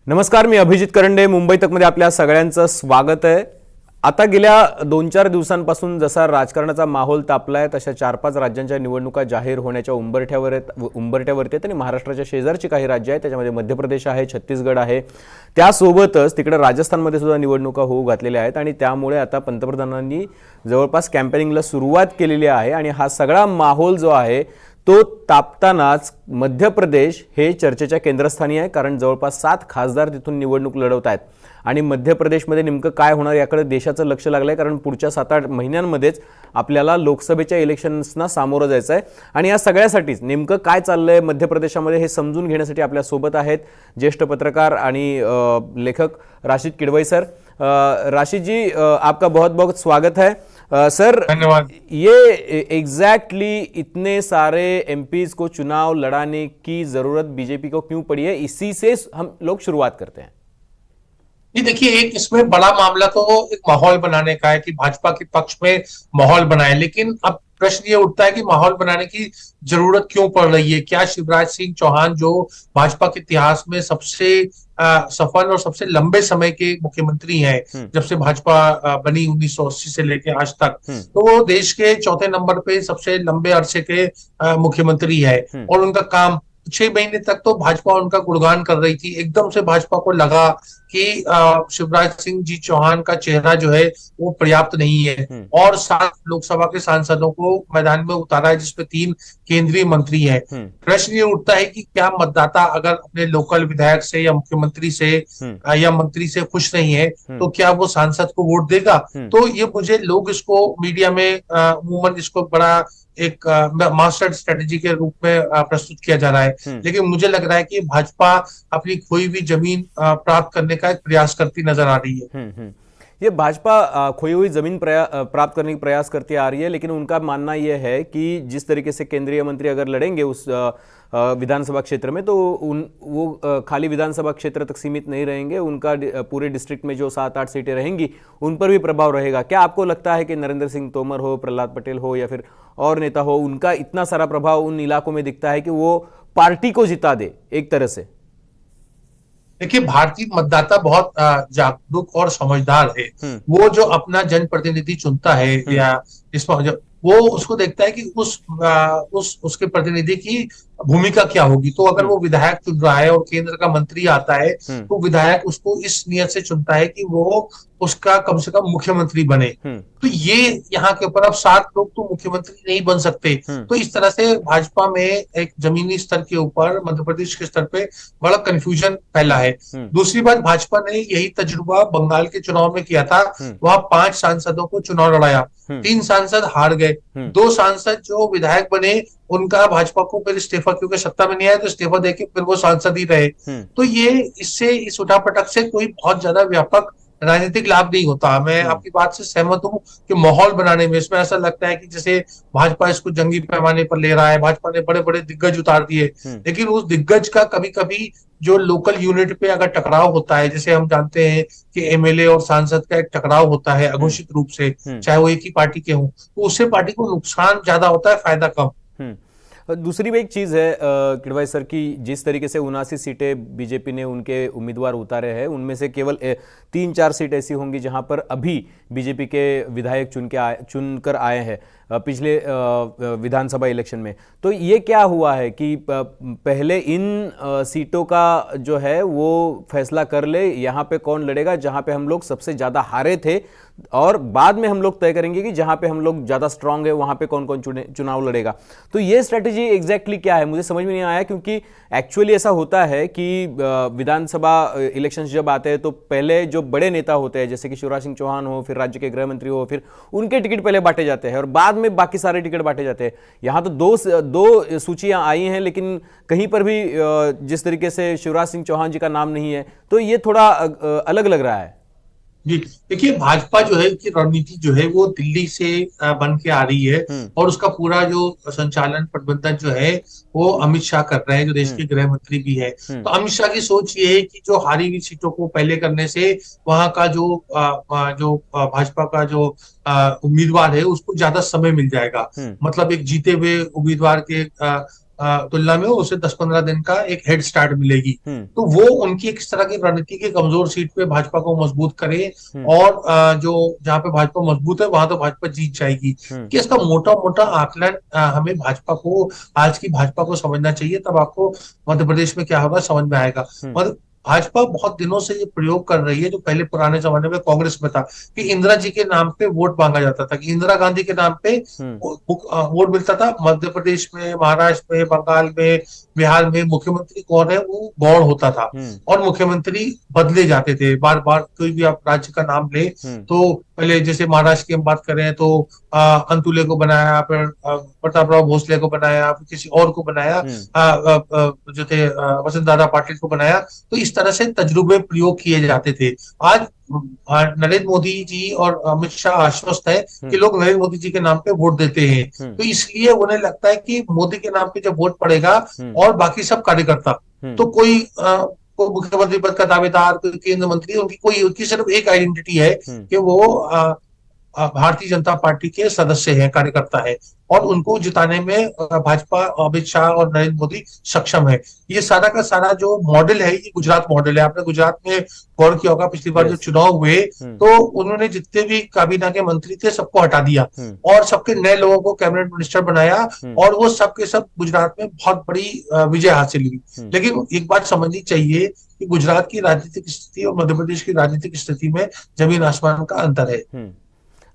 नमस्कार, मी अभिजित करंडे. मुंबई तकमध्ये आपल्या सगळ्यांचं स्वागत आहे. आता गेल्या 2-4 दिवसांपासून जसा राजकारणाचा माहोल तापलाय तशा 4-5 राज्यांच्या निवडणुका जाहीर होण्याच्या उंबरठ्यावरती आहेत आणि महाराष्ट्राच्या शेजारची काही राज्य आहेत, त्याच्यामध्ये मध्य प्रदेश आहे, छत्तीसगड आहे. त्यासोबतच तिकडे राजस्थानमध्ये सुद्धा निवडणुका होऊ घातलेल्या आहेत आणि त्यामुळे आता पंतप्रधानांनी जवळपास कॅम्पेनिंगला सुरुवात केलेली आहे आणि हा सगळा माहोल जो आहे तो तापतानाच मध्य प्रदेश हे चर्चेच्या केंद्रस्थानी आहे, कारण जवळपास 7 खासदार तिथून निवडणूक लढवत आहेत आणि मध्य प्रदेशमध्ये नेमकं काय होणार याकडे देशाचं लक्ष लागलं आहे, कारण पुढच्या 7-8 महिन्यांमध्येच आपल्याला लोकसभेच्या इलेक्शन्सना सामोरं जायचं आहे. आणि या सगळ्यासाठीच नेमकं काय चाललंय मध्य प्रदेशामध्ये हे समजून घेण्यासाठी आपल्यासोबत आहेत ज्येष्ठ पत्रकार आणि लेखक राशिद किडवई सर. राशिद जी, आपका बहुत बहुत स्वागत है. सर, धन्यवाद. ये एग्जैक्टली इतने सारे एमपीज को चुनाव लड़ाने की जरूरत बीजेपी को क्यों पड़ी है, इसी से हम लोग शुरुआत करते हैं. ये देखिए, एक इसमें बड़ा मामला तो एक माहौल बनाने का है कि भाजपा के पक्ष में माहौल बनाए, लेकिन अब प्रश्न ये उठता है कि माहौल बनाने की जरूरत क्यों पड़ रही है. क्या शिवराज सिंह चौहान, जो भाजपा के इतिहास में सबसे सफल और सबसे लंबे समय के मुख्यमंत्री हैं, जब से भाजपा बनी 1980 से लेकर आज तक, तो वो देश के चौथे नंबर पे सबसे लंबे अरसे के मुख्यमंत्री है. और उनका काम 6 महीने तक तो भाजपा उनका गुणगान कर रही थी. एकदम से भाजपा को लगा कि शिवराज सिंह जी चौहान का चेहरा जो है वो पर्याप्त नहीं है और 7 लोकसभा के सांसदों को मैदान में उतारा है, जिसपे 3 केंद्रीय मंत्री हैं. प्रश्न ये उठता है कि क्या मतदाता अगर अपने लोकल विधायक से या मुख्यमंत्री से या मंत्री से खुश नहीं है तो क्या वो सांसद को वोट देगा. तो ये मुझे लोग इसको मीडिया में अमूमन इसको बड़ा एक मास्टर स्ट्रेटेजी के रूप में प्रस्तुत किया जा रहा है, लेकिन मुझे लग रहा है कि भाजपा अपनी खोई हुई जमीन प्राप्त करने का एक प्रयास करती नजर आ रही है. ये भाजपा खोई हुई जमीन प्राप्त करने की प्रयास करती आ रही है, लेकिन उनका मानना यह है कि जिस तरीके से केंद्रीय मंत्री अगर लड़ेंगे उस विधानसभा क्षेत्र में, तो वो खाली विधानसभा क्षेत्र तक सीमित नहीं रहेंगे. उनका पूरे डिस्ट्रिक्ट में जो 7-8 सीटें रहेंगी उन पर भी प्रभाव रहेगा. क्या आपको लगता है कि नरेंद्र सिंह तोमर हो, प्रहलाद पटेल हो या फिर और नेता हो, उनका इतना सारा प्रभाव उन इलाकों में दिखता है कि वो पार्टी को जिता दे एक तरह से? देखिए, भारतीय मतदाता बहुत जागरूक और समझदार है. वो जो अपना जनप्रतिनिधि चुनता है या इसमें वो उसको देखता है कि उसके प्रतिनिधि की भूमिका क्या होगी. तो अगर वो विधायक चुन रहा है और केंद्र का मंत्री आता है तो विधायक उसको इस नियत से चुनता है कि वो उसका कम से कम मुख्यमंत्री बने. तो ये यहाँ के ऊपर अब 7 लोग तो मुख्यमंत्री नहीं बन सकते. तो इस तरह से भाजपा में एक जमीनी स्तर के ऊपर, मध्य प्रदेश के स्तर पे बड़ा कंफ्यूजन फैला है. दूसरी बात, भाजपा ने यही तजुर्बा बंगाल के चुनाव में किया था. वहां 5 सांसदों को चुनाव लड़ाया, 3 सांसद हार गए, 2 सांसद जो विधायक बने उनका भाजपा को फिर इस्तीफा, क्योंकि सत्ता में नहीं आया तो इस्तीफा देके फिर वो सांसद ही रहे. तो ये इससे इस उठापटक से कोई बहुत ज्यादा व्यापक राजनीतिक लाभ नहीं होता. मैं आपकी बात से सहमत हूं कि माहौल बनाने में इसमें ऐसा लगता है कि जैसे भाजपा इसको जंगी पैमाने पर ले रहा है. भाजपा ने बड़े बड़े दिग्गज उतार दिए, लेकिन उस दिग्गज का कभी कभी जो लोकल यूनिट पे अगर टकराव होता है, जैसे हम जानते हैं कि एमएलए और सांसद का एक टकराव होता है अघोषित रूप से, चाहे वो एक ही पार्टी के हों, तो उससे पार्टी को नुकसान ज्यादा होता है, फायदा कम. दूसरी भी एक चीज है किडवाई सर की, जिस तरीके से 79 सीटें बीजेपी ने उनके उम्मीदवार उतारे हैं, उनमें से केवल 3-4 सीट ऐसी होंगी जहां पर अभी बीजेपी के विधायक चुनकर आए हैं पिछले विधानसभा इलेक्शन में. तो ये क्या हुआ है कि पहले इन सीटों का जो है वो फैसला कर ले, यहाँ पे कौन लड़ेगा जहां पे हम लोग सबसे ज्यादा हारे थे, और बाद में हम लोग तय करेंगे कि जहां पे हम लोग ज्यादा स्ट्रांग है वहां पे कौन कौन चुनाव लड़ेगा. तो ये स्ट्रेटेजी एग्जैक्टली क्या है, मुझे समझ में नहीं आया, क्योंकि एक्चुअली ऐसा होता है कि विधानसभा इलेक्शंस जब आते हैं तो पहले जो बड़े नेता होते हैं, जैसे कि शिवराज सिंह चौहान हो, फिर राज्य के गृह मंत्री हो, फिर उनके टिकट पहले बांटे जाते हैं और बाद में बाकी सारे टिकट बांटे जाते हैं. यहां तो दो सूचियां आई हैं, लेकिन कहीं पर भी जिस तरीके से शिवराज सिंह चौहान जी का नाम नहीं है, तो ये थोड़ा अलग लग रहा है. जी, देखिए, भाजपा जो है की रणनीति जो है वो दिल्ली से बन के आ रही है और उसका पूरा जो संचालन प्रबंधन जो है वो अमित शाह कर रहे हैं, जो देश के गृह मंत्री भी है. तो अमित शाह की सोच ये है कि जो हारी हुई सीटों को पहले करने से वहां का जो भाजपा का जो उम्मीदवार है उसको ज्यादा समय मिल जाएगा. मतलब एक जीते हुए उम्मीदवार के तुलना में उसे 10-15 दिन का एक हेड स्टार्ट मिलेगी। हम्म। तो वो उनकी एक इस तरह की रणनीति की कमजोर सीट पे भाजपा को मजबूत करे, हम्म। और जो जहां पे भाजपा मजबूत है वहां तो भाजपा जीत जाएगी। हम्म। कि इसका मोटा मोटा आकलन हमें भाजपा को, आज की भाजपा को समझना चाहिए, तब आपको मध्य प्रदेश में क्या होगा समझ में आएगा। हम्म। और भाजपा बहुत दिनों से ये प्रयोग कर रही है, जो पहले पुराने जमाने में कांग्रेस में था, कि इंदिरा जी के नाम पे वोट मांगा जाता था, कि इंदिरा गांधी के नाम पे हम्म। वोट मिलता था। मध्य प्रदेश में, महाराष्ट्र में, बंगाल में, बिहार में मुख्यमंत्री कौन है वो गौण होता था, हम्म। और मुख्यमंत्री बदले जाते थे बार बार। कोई भी आप राज्य का नाम ले, हम्म। तो पहले जैसे महाराष्ट्र की हम बात करें तो अंतुले को बनाया, फिर प्रताप राव भोसले को बनाया, फिर किसी और को बनाया, हम्म। जो थे वसंत दादा पाटिल को बनाया। तो इस तरह से तजुर्बे प्रयोग किए जाते थे। आज नरेंद्र मोदी जी और अमित शाह आश्वस्त है कि हम्म। लोग नरेंद्र मोदी जी के नाम पे वोट देते हैं। हम्म। तो इसलिए उन्हें लगता है कि मोदी के नाम पे जब वोट पड़ेगा, हम्म। और बाकी सब कार्यकर्ता, हम्म। तो कोई मुख्यमंत्री पद का दावेदार, कोई केंद्र मंत्री, उनकी सिर्फ एक आइडेंटिटी है हम्म। कि वो भारतीय जनता पार्टी के सदस्य हैं, कार्यकर्ता है, और उनको जिताने में भाजपा, अमित शाह और नरेंद्र मोदी सक्षम है। ये सारा का सारा जो मॉडल है, ये गुजरात मॉडल है। आपने गुजरात में गौर किया होगा, पिछली बार जो यस। चुनाव हुए, हम्म। तो उन्होंने जितने भी काबीना के मंत्री थे सबको हटा दिया, हम्म। और सबके नए लोगों को कैबिनेट मिनिस्टर बनाया, हम्म। और वो सब के सब गुजरात में बहुत बड़ी विजय हासिल हुई। हम्म। लेकिन एक बात समझनी चाहिए कि गुजरात की राजनीतिक स्थिति और मध्य प्रदेश की राजनीतिक स्थिति में जमीन आसमान का अंतर है।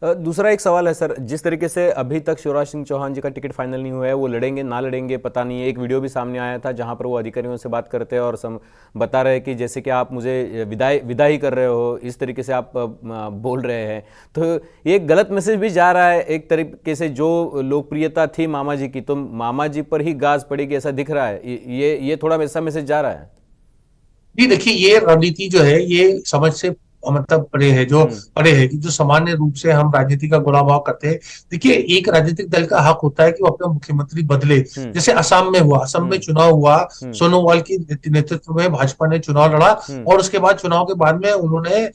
दूसरा एक सवाल है सर, जिस तरीके से अभी तक शिवराज सिंह चौहान जी का टिकट फाइनल नहीं हुआ है, वो लड़ेंगे ना लड़ेंगे पता नहीं है। एक वीडियो भी सामने आया था जहां पर वो अधिकारियों से बात करते हैं और बता रहे हैं कि जैसे कि आप मुझे विदा ही कर रहे हो, इस तरीके से आप बोल रहे हैं। तो ये एक गलत मैसेज भी जा रहा है एक तरीके से। जो लोकप्रियता थी मामा जी की, तो मामा जी पर ही गाज पड़ेगी ऐसा दिख रहा है। ये थोड़ा ऐसा मैसेज जा रहा है। जी देखिए, ये रणनीति जो है ये समझ से मतलब परे है, जो हम्म। परे है, कि जो सामान्य रूप से हम राजनीति का गुलाम करते हैं। देखिए, एक राजनीतिक दल का हक होता है कि वो अपना मुख्यमंत्री बदले। हम्म। जैसे असम में हुआ, असम में हम्म। चुनाव हुआ, हम्म। सोनोवाल की नेतृत्व में भाजपा ने चुनाव लड़ा, हम्म। और उसके बाद चुनाव के बाद में उन्होंने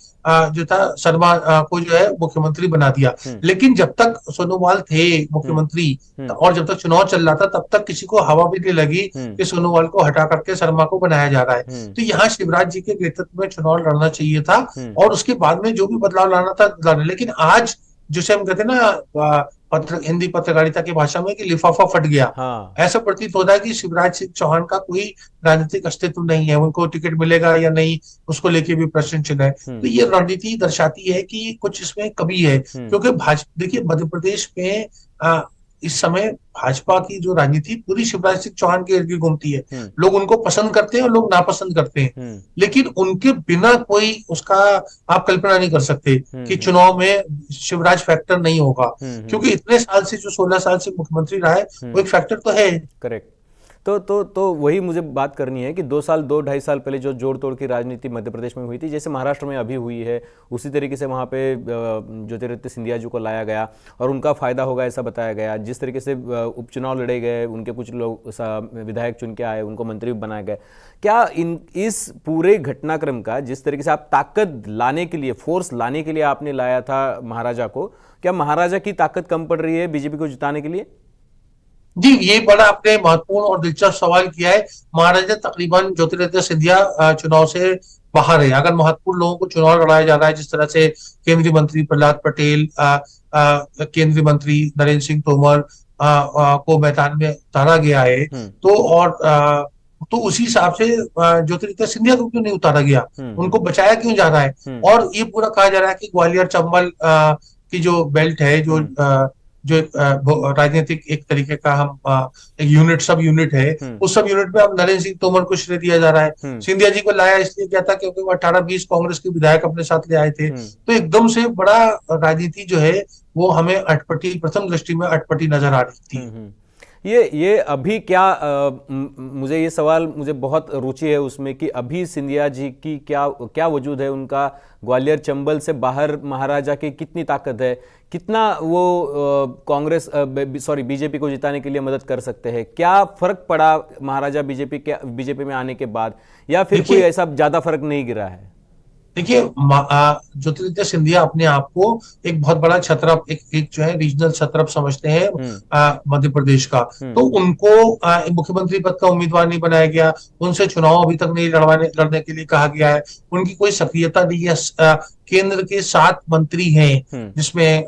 जो था शर्मा को जो है मुख्यमंत्री बना दिया। हम्म। लेकिन जब तक सोनोवाल थे हम्म। मुख्यमंत्री, हम्म। और जब तक चुनाव चल रहा था, तब तक किसी को हवा भी नहीं लगी हम्म। कि सोनोवाल को हटा करके शर्मा को बनाया जा रहा है। हम्म। तो यहाँ शिवराज जी के नेतृत्व में चुनाव लड़ना चाहिए था, हम्म। और उसके बाद में जो भी बदलाव लाना था लाना। लेकिन आज जिसे हम कहते हैं ना, हिंदी पत्रकारिता की भाषा में, कि लिफाफा फट गया। हाँ। ऐसा प्रतीत होता है कि शिवराज सिंह चौहान का कोई राजनीतिक अस्तित्व नहीं है, उनको टिकट मिलेगा या नहीं उसको लेके भी प्रश्न चिन्ह है। तो हम्म। ये रणनीति दर्शाती है कि कुछ इसमें कमी है, हम्म। क्योंकि भाजपा, देखिए मध्य प्रदेश में इस समय भाजपा की जो राजनीति पूरी शिवराज सिंह चौहान के इर्द गिर्द घूमती है। हम्म। लोग उनको पसंद करते हैं और लोग नापसंद करते हैं, हम्म। लेकिन उनके बिना कोई उसका आप कल्पना नहीं कर सकते कि हम्म। चुनाव में शिवराज फैक्टर नहीं होगा। हम्म। क्योंकि इतने साल से, जो 16 साल से मुख्यमंत्री रहा है, वो एक फैक्टर तो है। करेक्ट। तो वही मुझे बात करनी है कि 2-2.5 साल पहले जो जोड़ तोड़ की राजनीति मध्य प्रदेश में हुई थी, जैसे महाराष्ट्र में अभी हुई है, उसी तरीके से वहाँ पे ज्योतिरादित्य सिंधिया जी को लाया गया और उनका फायदा होगा ऐसा बताया गया। जिस तरीके से उपचुनाव लड़े गए, उनके कुछ लोग विधायक चुन के आए, उनको मंत्री भी बनाए गए। क्या इस पूरे घटनाक्रम का, जिस तरीके से आप ताकत लाने के लिए, फोर्स लाने के लिए आपने लाया था महाराजा को, क्या महाराजा की ताकत कम पड़ रही है बीजेपी को जिताने के लिए? जी, ये बड़ा आपने महत्वपूर्ण और दिलचस्प सवाल किया है। महाराजा तकरीबन ज्योतिरादित्य सिंधिया चुनाव से बाहर है। अगर महत्वपूर्ण लोगों को चुनाव लड़ाया जा रहा है, जिस तरह से केंद्रीय मंत्री प्रहलाद पटेल, केंद्रीय मंत्री नरेंद्र सिंह तोमर को मैदान में उतारा गया है, तो तो उसी हिसाब से ज्योतिरादित्य सिंधिया को क्यों नहीं उतारा गया, उनको बचाया क्यों जा रहा है? और ये पूरा कहा जा रहा है कि ग्वालियर चंबल की जो बेल्ट है, जो राजनीतिक एक तरीके का हम एक यूनिट, सब यूनिट है, उस सब यूनिट में अब नरेंद्र सिंह तोमर को श्रेय दिया जा रहा है। सिंधिया जी को लाया इसलिए क्या था, क्योंकि वो 18-20 कांग्रेस के विधायक अपने साथ ले आए थे। तो एकदम से बड़ा राजनीति जो है वो हमें अटपटी, प्रथम दृष्टि में अटपटी नजर आ रही थी। ये अभी क्या मुझे ये सवाल, मुझे बहुत रुचि है उसमें कि अभी सिंधिया जी की क्या वजूद है, उनका ग्वालियर चंबल से बाहर महाराजा की कितनी ताकत है, कितना वो कांग्रेस बीजेपी को जिताने के लिए मदद कर सकते हैं? क्या फर्क पड़ा महाराजा बीजेपी में आने के बाद, या फिर कोई ऐसा ज्यादा फर्क नहीं गिरा है? देखिए ज्योतिरादित्य सिंधिया अपने आप को एक बहुत बड़ा छत्रप, एक जो है रीजनल छत्रप समझते हैं हम्म। मध्य प्रदेश का। हम्म। तो उनको मुख्यमंत्री पद का उम्मीदवार नहीं बनाया गया, उनसे चुनाव अभी तक नहीं लड़ने के लिए कहा गया है, उनकी कोई सक्रियता नहीं है। केंद्र के 7 मंत्री हैं, हम्म। जिसमें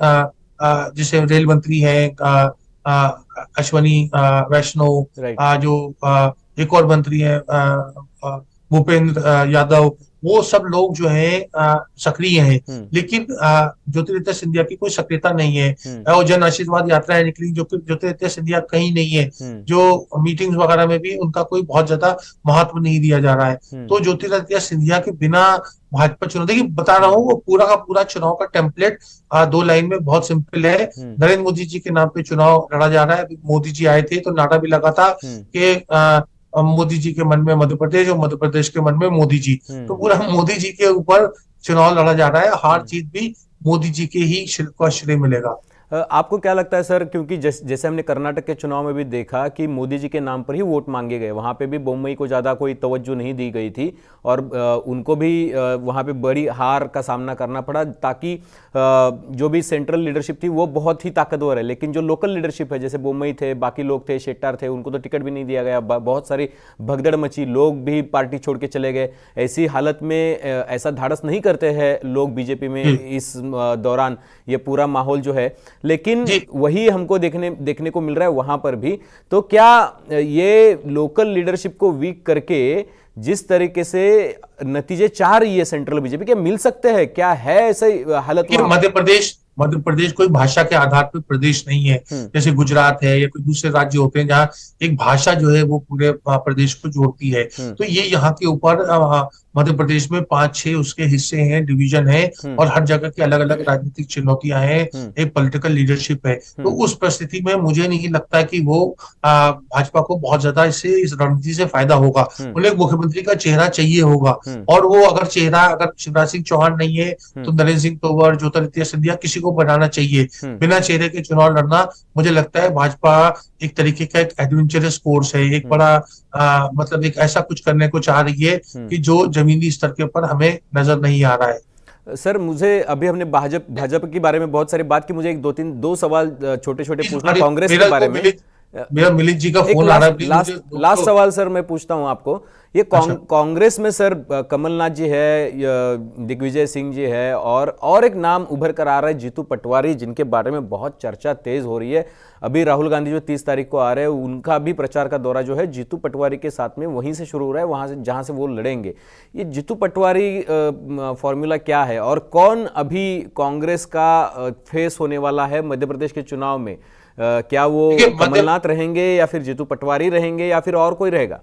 जैसे रेल मंत्री हैं अश्वनी वैष्णव, राइट। जो एक और मंत्री है भूपेंद्र यादव, वो सब लोग जो है सक्रिय हैं। हम्म। लेकिन ज्योतिरादित्य सिंधिया की कोई सक्रियता नहीं है। हम्म। और जन आशीर्वाद यात्राएं निकली, जो कि ज्योतिरादित्य सिंधिया कहीं नहीं है। हम्म। जो मीटिंग्स वगैरह में भी उनका कोई बहुत ज्यादा महत्व नहीं दिया जा रहा है। हम्म। तो ज्योतिरादित्य सिंधिया के बिना भाजपा चुनाव, देखिए बता रहा हूँ, वो पूरा का पूरा चुनाव का टेम्पलेट 2 लाइन में बहुत सिंपल है। हम्म। नरेंद्र मोदी जी के नाम पे चुनाव लड़ा जा रहा है। अभी मोदी जी आए थे तो नारा भी लगा था हम्म। कि मोदी जी के मन में मध्य प्रदेश और मध्य प्रदेश के मन में मोदी जी। तो हम्म। पूरा मोदी जी के ऊपर चुनाव लड़ा जा रहा है। हार हम्म। जीत भी मोदी जी के ही को श्रेय मिलेगा। आपको क्या लगता है सर, क्योंकि जैसे हमने कर्नाटक के चुनाव में भी देखा कि मोदी जी के नाम पर ही वोट मांगे गए, वहां पे भी बोम्मई को ज़्यादा कोई तवज्जो नहीं दी गई थी और उनको भी वहां पे बड़ी हार का सामना करना पड़ा, ताकि जो भी सेंट्रल लीडरशिप थी वो बहुत ही ताकतवर है, लेकिन जो लोकल लीडरशिप है जैसे बोम्मई थे, बाकी लोग थे, शेट्टार थे, उनको तो टिकट भी नहीं दिया गया। बहुत सारी भगदड़ मची, लोग भी पार्टी छोड़ के चले गए। ऐसी हालत में ऐसा धाड़स नहीं करते हैं लोग बीजेपी में इस दौरान, ये पूरा माहौल जो है, लेकिन वही हमको देखने को मिल रहा है वहां पर भी। तो क्या ये लोकल लीडरशिप को वीक करके जिस तरीके से नतीजे चाह रही है सेंट्रल बीजेपी, क्या मिल सकते हैं? क्या है ऐसे हालत? मध्य प्रदेश कोई भाषा के आधार पर प्रदेश नहीं है। जैसे गुजरात है या कोई दूसरे राज्य होते हैं जहाँ एक भाषा जो है वो पूरे प्रदेश को जोड़ती है। तो ये यहाँ के ऊपर मध्य प्रदेश में 5-6 उसके हिस्से हैं, डिवीजन है, और हर जगह की अलग अलग राजनीतिक चुनौतियां हैं, एक पॉलिटिकल लीडरशिप है। तो उस परिस्थिति में मुझे नहीं लगता कि वो भाजपा को बहुत ज्यादा इस रणनीति से फायदा होगा। उन्हें मुख्यमंत्री का चेहरा चाहिए होगा, और वो अगर शिवराज सिंह चौहान नहीं है तो नरेंद्र सिंह तोमर, ज्योतिरादित्य सिंधिया, किसी को बनाना चाहिए। बिना चेहरे के चुनाव लड़ना, मुझे लगता है भाजपा एक तरीके का एक एडवेंचरस कोर्स है, एक बड़ा मतलब एक ऐसा कुछ करने को चाह रही है कि जो जमीनी स्तर के ऊपर हमें नजर नहीं आ रहा है। सर मुझे अभी हमने भाजपा के बारे में बहुत सारी बात की, मुझे एक दो सवाल छोटे छोटे पूछना कांग्रेस के बारे में। मेरा मिलित जी का फोन आ रहा है, लास्ट सवाल सर मैं पूछता हूं आपको। ये कांग्रेस में सर कमलनाथ जी है, दिग्विजय सिंह जी है, और एक नाम उभर कर आ रहा है जीतू पटवारी, जिनके बारे में बहुत चर्चा तेज हो रही है। अभी राहुल गांधी जो 30 तारीख को आ रहे हैं, उनका भी प्रचार का दौरा जो है जीतू पटवारी के साथ में वहीं से शुरू हो रहा है, वहां से जहां से वो लड़ेंगे। ये जीतू पटवारी फॉर्मूला क्या है, और कौन अभी कांग्रेस का फेस होने वाला है मध्य प्रदेश के चुनाव में? क्या वो कमलनाथ रहेंगे या फिर जीतू पटवारी रहेंगे या फिर और कोई रहेगा?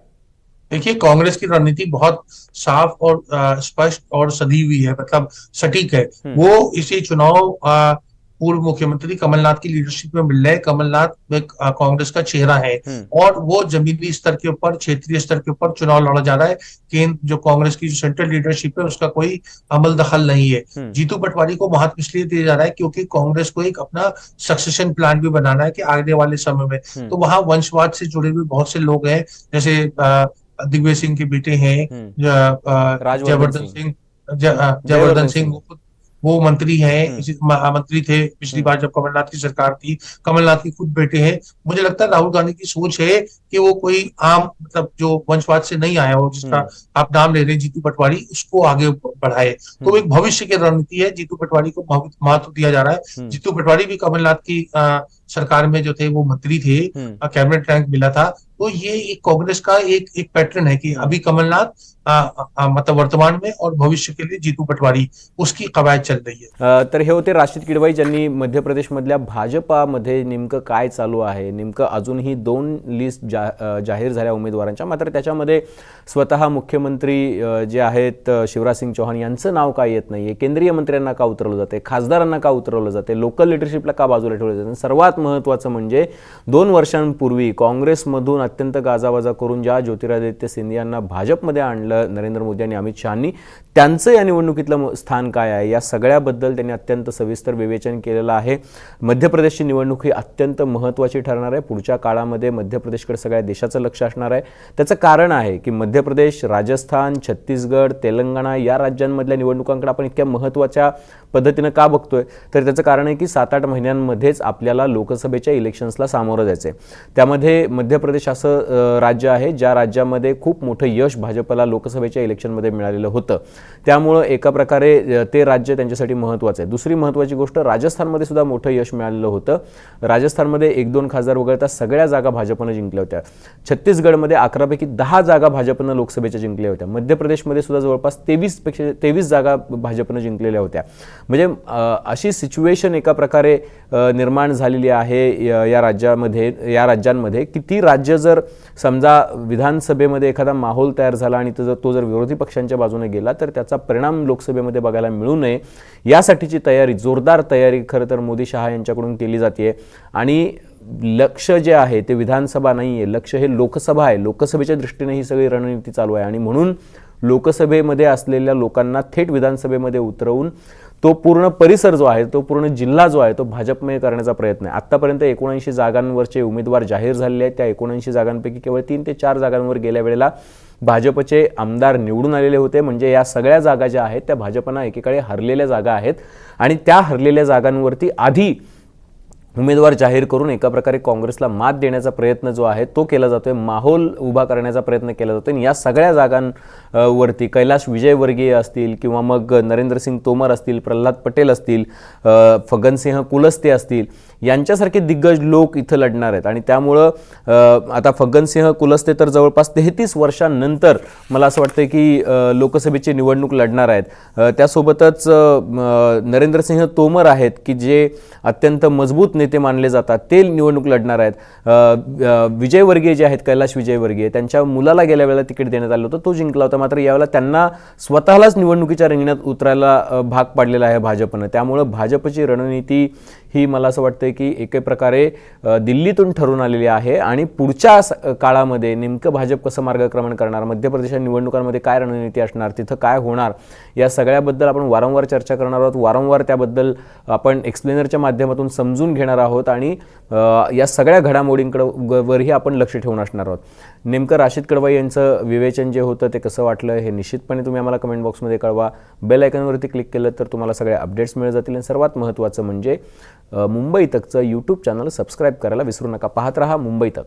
देखिए, कांग्रेस की रणनीति बहुत साफ और स्पष्ट और सधी हुई है, मतलब सटीक है। वो इसी चुनाव पूर्व मुख्यमंत्री कमलनाथ की लीडरशिप में मिल रहे हैं। कमलनाथ कांग्रेस का चेहरा है, और वो जमीनी स्तर के ऊपर, क्षेत्रीय स्तर के ऊपर चुनाव लड़ा जा रहा है। केंद्र जो कांग्रेस की जो सेंट्रल लीडरशिप है उसका कोई अमल दखल नहीं है। जीतू पटवारी को महत्व इसलिए दिया जा रहा है क्योंकि कांग्रेस को एक अपना सक्सेशन प्लान भी बनाना है कि आगे वाले समय में, तो वहां वंशवाद से जुड़े हुए बहुत से लोग हैं, जैसे दिग्विजय सिंह के बेटे हैं जयवर्धन सिंह, वो मंत्री हैं, मंत्री थे पिछली बार जब कमलनाथ की सरकार थी। कमलनाथ के खुद बेटे हैं। मुझे लगता है राहुल गांधी की सोच है कि वो कोई आम, मतलब जो वंशवाद से नहीं आया हो, जिसका आप नाम ले रहे हैं जीतू पटवारी, उसको आगे बढ़ाए। तो एक भविष्य की रणनीति है, जीतू पटवारी को महत्व दिया जा रहा है। जीतू पटवारी भी कमलनाथ की सरकार में जो थे वो मंत्री थे, कैबिनेट रैंक मिला था। तो ये एक कांग्रेस का एक पैटर्न है कि अभी कमलनाथ मतलब वर्तमान में, और भविष्य के लिए जीतू पटवारी, उसकी कवायद चल रही है। तर हे होते राशिद किडवाई, ज्यांनी मध्य प्रदेशमधल्या भाजपामध्ये नेमकं काय चालू आहे, नेमकं अजूनही 2 लिस्ट जाहीर झाल्या उमेदवारांच्या, मात्र त्याच्यामध्ये स्वतः मुख्यमंत्री जे आहेत शिवराज सिंग चौहान यांचं नाव का येत नाहीये, केंद्रीय मंत्र्यांना का उतरवलं जाते, खासदारांना का उतरवलं जाते, लोकल लिडरशिपला का बाजूला ठेवलं जाते, सर्वात सर्वात महत्त्वाचं म्हणजे 2 वर्षांपूर्वी काँग्रेसमधून अत्यंत गाजावाजा करून ज्या ज्योतिरादित्य सिंधियांना भाजपमध्ये आणलं नरेंद्र मोदी आणि अमित शहांनी, त्यांचं या निवडणुकीतलं स्थान काय आहे या सगळ्याबद्दल त्यांनी अत्यंत सविस्तर विवेचन केलेलं आहे. मध्य प्रदेशची निवडणूक ही अत्यंत महत्त्वाची ठरणार आहे. पुढच्या काळामध्ये मध्य प्रदेशकडे सगळ्या देशाचं लक्ष असणार आहे. त्याचं कारण आहे की मध्य प्रदेश, राजस्थान, छत्तीसगड, तेलंगणा या राज्यांमधल्या निवडणुकांकडे आपण इतक्या महत्त्वाच्या पद्धतीनं का बघतोय, तर त्याचं कारण आहे की 7-8 महिन्यांमध्येच आपल्याला लोकसभेच्या इलेक्शन्सला सामोरं जायचं आहे. त्यामध्ये मध्य प्रदेश असं राज्य आहे ज्या राज्यामध्ये खूप मोठं यश भाजपला लोकसभेच्या इलेक्शनमध्ये मिळालेलं होतं. त्यामुळं एका प्रकारे ते राज्य त्यांच्यासाठी महत्त्वाचं आहे. दुसरी महत्त्वाची गोष्ट, राजस्थानमध्ये सुद्धा मोठं यश मिळालेलं होतं. राजस्थानमध्ये 1-2 खासदार वगळता सगळ्या जागा भाजपनं जिंकल्या होत्या. छत्तीसगडमध्ये 11 पैकी 10 जागा भाजपनं लोकसभेच्या जिंकल्या होत्या. मध्य प्रदेशमध्ये सुद्धा जवळपास 23 जागा भाजपनं जिंकलेल्या होत्या. म्हणजे अशी सिच्युएशन एका प्रकारे निर्माण झालेली आहे या राज्यांमध्ये की ती राज्य जर समजा विधानसभेमध्ये एखादा माहोल तयार झाला आणि तो जर विरोधी पक्षांच्या बाजूने गेला तर त्याचा परिणाम लोकसभेमध्ये बघायला मिळू नये यासाठीची तयारी, जोरदार तयारी खरं तर मोदी शहा यांच्याकडून केली जाते. आणि लक्ष जे आहे ते विधानसभा नाही आहे, लक्ष हे लोकसभा आहे. लोकसभेच्या दृष्टीने ही सगळी रणनीती चालू आहे आणि म्हणून लोकसभेमध्ये असलेल्या लोकांना थेट विधानसभेमध्ये उतरवून तो पूर्ण परिसर जो आहे, तो पूर्ण जिल्हा जो आहे तो भाजपमय करण्याचा प्रयत्न आहे. आत्तापर्यंत 79 जागांवरचे उमेदवार जाहीर झालेले आहेत. त्या 79 जागांपैकी केवळ 3 ते 4 जागांवर गेल्या वेळेला भाजपचे आमदार निवडून आलेले होते. म्हणजे या सगळ्या जागा ज्या आहेत त्या भाजपनं एकीकडे हरलेल्या जागा आहेत आणि त्या हरलेल्या जागांवरती आधी उमेदवार जाहीर करून एका प्रकारे काँग्रेसला मात देण्याचा प्रयत्न जो आहे तो केला जातोय, माहोल उभा करण्याचा प्रयत्न केला जातोय. आणि या सगळ्या जागांवरती कैलाश विजयवर्गीय असतील किंवा मग नरेंद्रसिंग तोमर असतील, प्रल्हाद पटेल असतील, फग्गनसिंह कुलस्ते असतील, यांच्यासारखे दिग्गज लोक इथं लढणार आहेत. आणि त्यामुळं आता फग्गनसिंह कुलस्ते तर जवळपास 33 वर्षांनंतर मला असं वाटतं की लोकसभेची निवडणूक लढणार आहेत. त्यासोबतच नरेंद्रसिंह तोमर आहेत की जे अत्यंत मजबूत नेते मानले जातात, ते निवडणूक लढणार आहेत. विजयवर्गीय जे आहेत, कैलाश विजयवर्गीय, त्यांच्या मुलाला गेल्या वेळेला तिकीट देण्यात आलं होतं, तो जिंकला होता. मात्र यावेळेला त्यांना स्वतःलाच निवडणुकीच्या रिंगणात उतरायला भाग पाडलेला आहे भाजपनं. त्यामुळं भाजपची रणनीती ही मला असं वाटतं की एके प्रकारे दिल्लीतून ठरून आलेली आहे आणि पुढच्या काळामध्ये नेमकं भाजप कसं मार्गक्रमण करणार, मध्य प्रदेशाच्या निवडणुकांमध्ये काय रणनीती असणार, तिथं काय होणार, या सगळ्याबद्दल आपण वारंवार चर्चा करणार आहोत. वारंवार त्याबद्दल आपण एक्सप्लेनरच्या माध्यमातून समजून घेणार आहोत आणि या सगळ्या घडामोडींवरही आपण लक्ष ठेवून असणार आहोत. नेमकं राशिद कड़वाई यांचं विवेचन जे होतं ते कसं वाटलं हे निश्चितपणे तुम्ही आम्हाला कमेंट बॉक्समध्ये कळवा. बेल आयकॉनवरती क्लिक केलं तर तुम्हाला सगळे अपडेट्स मिळत जातील. आणि सर्वात महत्त्वाचं म्हणजे मुंबई तकचं यूट्यूब चॅनल सबस्क्राईब करायला विसरू नका. पाहत रहा मुंबई तक.